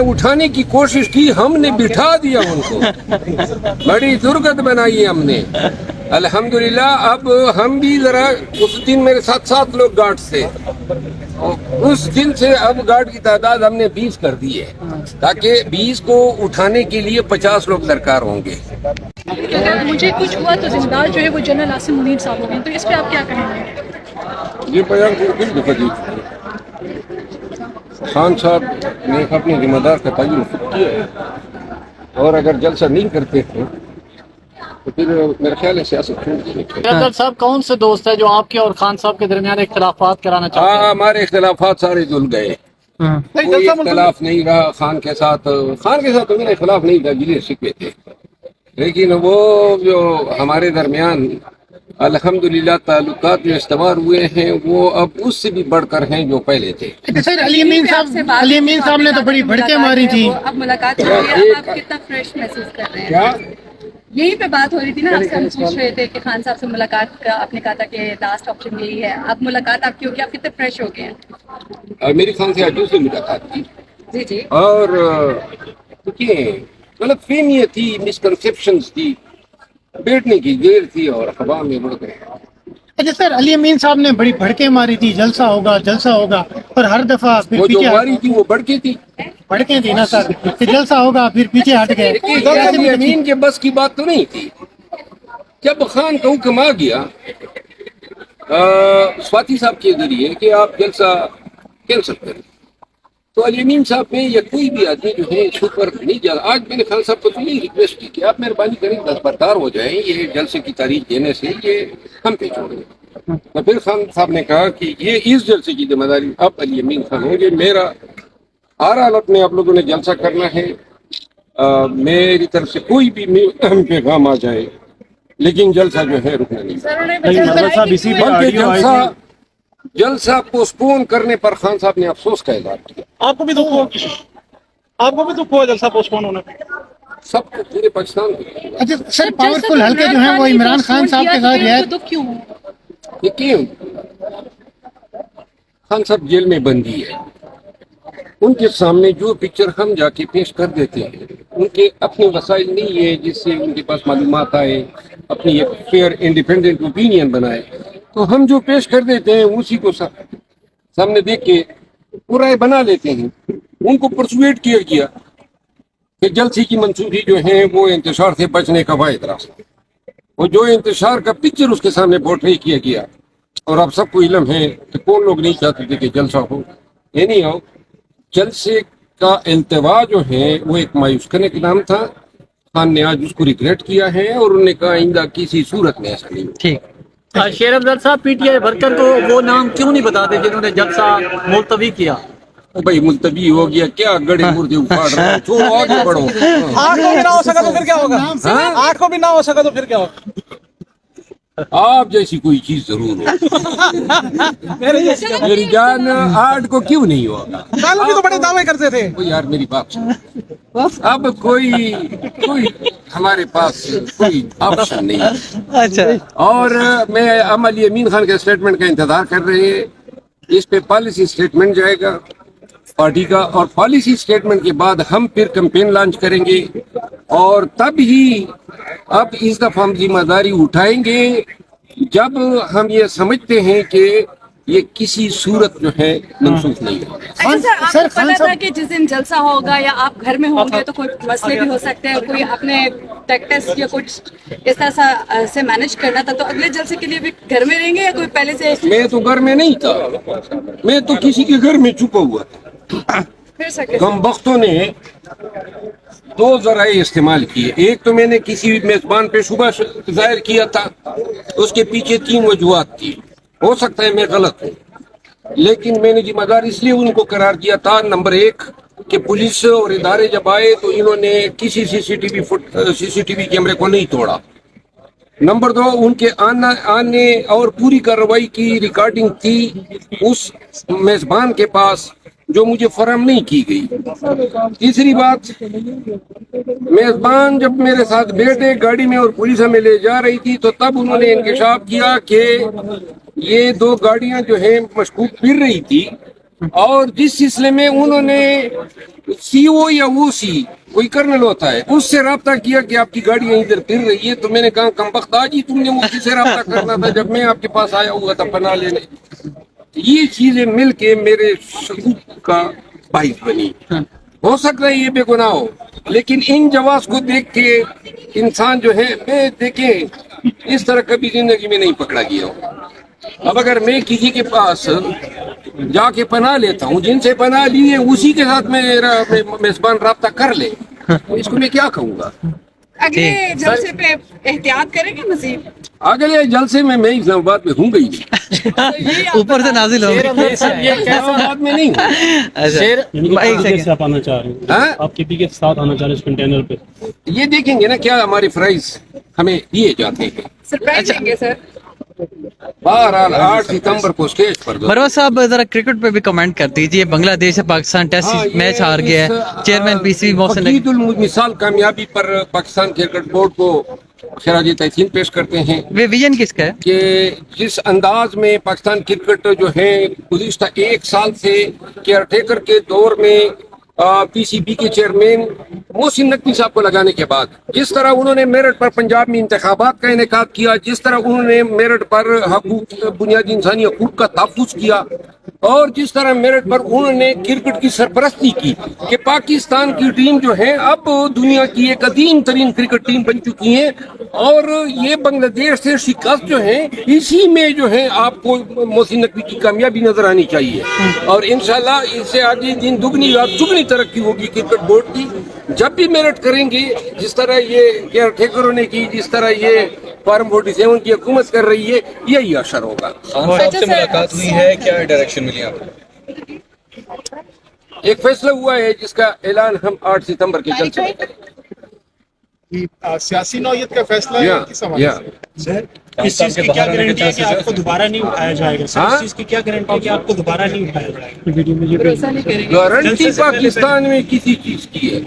उठाने की कोशिश की, हमने बिठा दिया उनको, बड़ी दुर्गत बनाई है हमने। अल्हम्दुलिल्लाह अब हम भी जरा, उस दिन मेरे साथ 7 लोग गार्ड थे, उस दिन से अब गार्ड की तादाद हमने 20 कर दी है, ताकि 20 को उठाने के लिए 50 लोग दरकार होंगे। अगर मुझे कुछ हुआ तो जिम्मेदार जो है वो जनरल आसिम मुनीर साहब हो गए, तो इस पे आप क्या कहेंगे? ये बयान किस दफा दी, खान साहब ने अपने जिम्मेदार का तयन किया है, और अगर जलसा नहीं करते थे तो फिर मेरे ख्याल है सियासत छोड़ देनी चाहिए। जरदारी साहब कौन से दोस्त है जो आपके और खान साहब के दरमियान इख्तिलाफात कराना चाहते हैं? हाँ, हमारे इख्तिलाफात सारे धुल गए, कोई इख्तिलाफ नहीं रहा खान के साथ तो मेरा इख्तिलाफ नहीं था, गिले शिकवे थे, लेकिन वो जो हमारे दरमियान अल्हम्दुलिल्लाह ताल्लुकात जो इस्तेमाल हुए हैं वो अब उससे भी बढ़कर हैं जो पहले थे। सर अली अमीन साहब ने तो बड़ी भड़के मारी थी, अब मुलाकात हो रही है, आप कितना फ्रेश महसूस कर रहे हैं? क्या यही पे बात हो रही थी ना, आपसे हम पूछ रहे थे कि खान साहब से मुलाकात का आपने कहा था कि लास्ट ऑप्शन यही है, अब मुलाकात आपकी होगी, आप कितने फ्रेश हो गए हैं? मेरी खान से आज दूसरी मुलाकात थी जी जी, और देखिए गलत फहमियाँ थी, मिसकंसेप्शंस थी, बैठने की देर थी और हवा में उड़ गए। अच्छा सर अली अमीन साहब ने बड़ी भड़के मारी थी, जलसा होगा और हर दफा फिर वो जो पीछे मारी थी वो बढ़ के थी, भड़के थी ना सर, फिर जलसा होगा फिर पीछे हट गए। अली अमीन के बस की बात तो नहीं थी। जब खान का हुक्म आ गया स्वाति साहब के जरिए कि आप जलसा कैंसिल करें, तो अली अमीन साहब में या कोई भी आदमी जो है इसके ऊपर नहीं जा। आज मैंने खान साहब को तो यही रिक्वेस्ट की कि आप मेहरबानी करें दस्तबरदार हो जाएं, ये जलसे की तारीख देने से ये हम पे छोड़ दें। तो फिर खान साहब ने कहा कि ये इस जलसे की जिम्मेदारी अब अली अमीन खान होंगे, मेरा हर हालत में आप लोगों ने जलसा करना है, मेरी तरफ से कोई भी पैगाम आ जाए, लेकिन जलसा जो है रुकना नहीं। बल्कि जलसा पोस्टपोन करने पर खान साहब ने अफसोस का इजहार किया। आपको भी दुख हुआ जलसा पोस्टपोन होने पे? सबको, पूरे पाकिस्तान को। अच्छा सर पावरफुल हल्के जो हैं वो इमरान खान साहब के साथ रियायत, दुख क्यों? ये क्यों? खान साहब जेल में बंदी है, उनके सामने जो पिक्चर हम जाके पेश कर देते हैं, उनके अपने वसाइल नहीं है जिससे उनके पास मालूमात आए, अपनी एक फेयर इंडिपेंडेंट ओपिनियन बनाए, तो हम जो पेश कर देते हैं उसी को सामने देख के पूरा बना लेते हैं। उनको परसुएट किया गया कि जलसे की मंसूबी जो है वो इंतशार से बचने का वाहिद रास्ता, वो जो इंतशार का पिक्चर उसके सामने पोर्ट्रे किया गया, और अब सबको इल्म है कि कौन लोग नहीं चाहते थे कि जलसा हो। ये नहीं हो, जलसे का इल्तवा जो है वो एक मायूस करने का नाम था। खान ने आज उसको रिग्रेट किया है और उन्होंने कहा आइंदा किसी सूरत में ऐसा नहीं। ठीक। शेर अफजल साहब पीटीआई वर्कर को वो नाम क्यों नहीं बताते जिन्होंने जलसा मुलतवी किया? भाई मुलतवी हो गया क्या, गड़े मुर्दे उखाड़ रहे हो, छोड़ो आगे बढ़ो। 8 को भी ना हो सका तो फिर क्या होगा? 8 को भी ना हो सका तो फिर क्या होगा? आप जैसी कोई चीज जरूर हो। मेरी जान 8 को क्यों नहीं होगा? पहले भी तो बड़े दावे करते थे। कोई यार मेरी बात सुनो, अब कोई हमारे पास कोई ऑप्शन नहीं है। अच्छा, और मैं अली अमीन खान के स्टेटमेंट का इंतजार कर रहे हैं, इस पे पॉलिसी स्टेटमेंट जाएगा पार्टी का, और पॉलिसी स्टेटमेंट के बाद हम फिर कैंपेन लॉन्च करेंगे, और तब ही अब इस दफा हम जिम्मेदारी उठाएंगे जब हम ये समझते हैं कि ये किसी सूरत जो है मनसूख नहीं होगा। अच्छा सर, आपको पता था कि जिस दिन जलसा होगा या आप घर में होंगे तो कोई मसले भी हो सकते हैं, कोई अपने टैक्टिक्स या कुछ इस तरह से मैनेज करना था, तो अगले जलसे के लिए भी घर में रहेंगे या कोई पहले से? मैं तो घर में नहीं था, मैं तो किसी के घर में छुपा हुआ था। कम वक्तों ने 2 जराए इस्तेमाल किए। एक तो मैंने किसी मेजबान पे शुबा जाहिर किया था, उसके पीछे 3 वजूहात थी। हो सकता है मैं गलत हूँ, लेकिन मैंने जिम्मेदार इसलिए उनको करार दिया था, नंबर 1 कि पुलिस और इदारे जब आए तो इन्होंने किसी सीसीटीवी कैमरे को नहीं तोड़ा। नंबर 2 उनके आने और पूरी कार्रवाई की रिकॉर्डिंग थी उस मेजबान के पास जो मुझे फराहम नहीं की गई। तीसरी बात, मेजबान जब मेरे साथ बैठे गाड़ी में और पुलिस हमें ले जा रही थी तो तब उन्होंने इंकशाफ किया कि ये 2 गाड़ियां जो है मशकूक फिर रही थी, اور جس سلسلے میں انہوں نے سی او یا وہ سی کوئی کرنل ہوتا ہے اس سے رابطہ کیا کہ آپ کی گاڑی ادھر پھر رہی ہے، تو میں نے کہا کمبخت آج ہی تم نے اسی سے رابطہ کرنا تھا جب میں آپ کے پاس آیا ہوا تھا پناہ لینے۔ یہ چیزیں مل کے میرے سلوک کا باعث بنی۔ ہو سکتا ہے یہ بے گناہ ہو، لیکن ان جواز کو دیکھ کے انسان جو ہے، میں دیکھیں اس طرح کبھی زندگی میں نہیں پکڑا گیا ہوں۔ اب اگر میں کسی کے پاس جا کے پناہ لیتا ہوں، جن سے پناہ لی ہے اسی کے ساتھ میرا میزبان رابطہ کر لے، اس کو میں کیا کہوں گا؟ اگلے جلسے پہ احتیاط کریں گے مزید؟ اگلے جلسے میں اسلام آباد میں ہوں گئی اوپر سے نازل ہو اسلام آباد میں نہیں ہوں۔ سے آپ آنا چاہ رہے ہیں، ہاں؟ آپ کے پی کے ساتھ آنا چاہ رہے ہیں اس کنٹینر پہ؟ یہ دیکھیں گے نا کیا ہمارے فرائض ہمیں دیے جاتے ہیں۔ سرپرائز دیں گے سر؟ بہرحال 8 ستمبر کو اسٹیج پر مروہ صاحب ذرا کرکٹ پہ بھی کمنٹ کر دیجیے، بنگلہ دیش سے پاکستان ٹیسٹ میچ ہار گیا ہے، چیئرمین پی سی بی محسن عید المثال کامیابی پر پاکستان کرکٹ بورڈ کو خراج تحسین پیش کرتے ہیں ویژن کس کا ہے؟ کہ جس انداز میں پاکستان کرکٹ جو ہے گزشتہ 1 سال سے کیئر ٹیکر کے دور میں پی سی بی کے چیئرمین محسن نقوی صاحب کو لگانے کے بعد جس طرح انہوں نے میرٹ پر پنجاب میں انتخابات کا انعقاد کیا، جس طرح انہوں نے میرٹ پر حقوق بنیادی انسانی حقوق کا تحفظ کیا، اور جس طرح میرٹ پر انہوں نے کرکٹ کی سرپرستی کی کہ پاکستان کی ٹیم جو ہے اب دنیا کی ایک عظیم ترین کرکٹ ٹیم بن چکی ہے، اور یہ بنگلہ دیش سے شکست جو ہے اسی میں جو ہے آپ کو محسن نقوی کی کامیابی نظر آنی چاہیے، اور انشاءاللہ اس سے آگے دن دگنی رات چگنی ترقی ہوگی کرکٹ بورڈ کی جب بھی میرٹ کریں گے، جس طرح یہ کیئر ٹیکروں نے کی، جس طرح یہ فارم 47 کی حکومت کر رہی ہے، یہی اثر ہوگا۔ خان صاحب سے ملاقات ہوئی ہے، کیا ڈائریکشن ملی آپ کو؟ ایک فیصلہ ہوا ہے جس کا اعلان ہم 8 ستمبر کے جلسے میں کریں گے۔ سیاسی نوعیت کا فیصلہ ہے کس حوالے سے؟ سر اس چیز کی کیا گارنٹی ہے کہ آپ کو دوبارہ نہیں اٹھایا جائے گا؟ سر اس چیز کی کیا گارنٹی ہے کہ آپ کو دوبارہ نہیں اٹھایا جائے گا؟ ویڈیو میں بھروسہ نہیں کریں گے؟ گارنٹی پاکستان میں کسی چیز کی ہے؟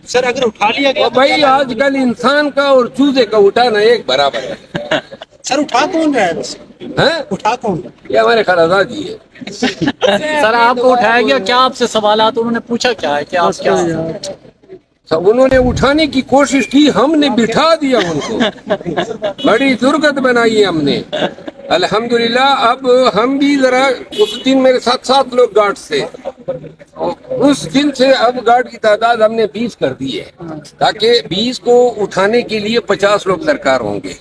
سر اگر اٹھا لیا گیا اور بھائی آج کل انسان کا اور چوزے کا اٹھانا ایک برابر ہے۔ سر اٹھا کون رہا ہے ویسے؟ ہاں؟ اٹھا کون رہا ہے؟ یہ ہمارے خالدہ جی ہے۔ سر آپ کو اٹھایا گیا، کیا آپ سے سوالات انہوں نے پوچھا کیا ہے کہ آپ کیا؟ انہوں نے اٹھانے کی کوشش کی، ہم نے بٹھا دیا ان کو، بڑی درگت بنائی ہم نے۔ الحمدللہ اب ہم بھی ذرا، اس دن میرے ساتھ 7 لوگ گارڈ تھے، اس دن سے اب گارڈ کی تعداد ہم نے 20 کر دی ہے، تاکہ 20 کو اٹھانے کے لیے 50 لوگ درکار ہوں گے۔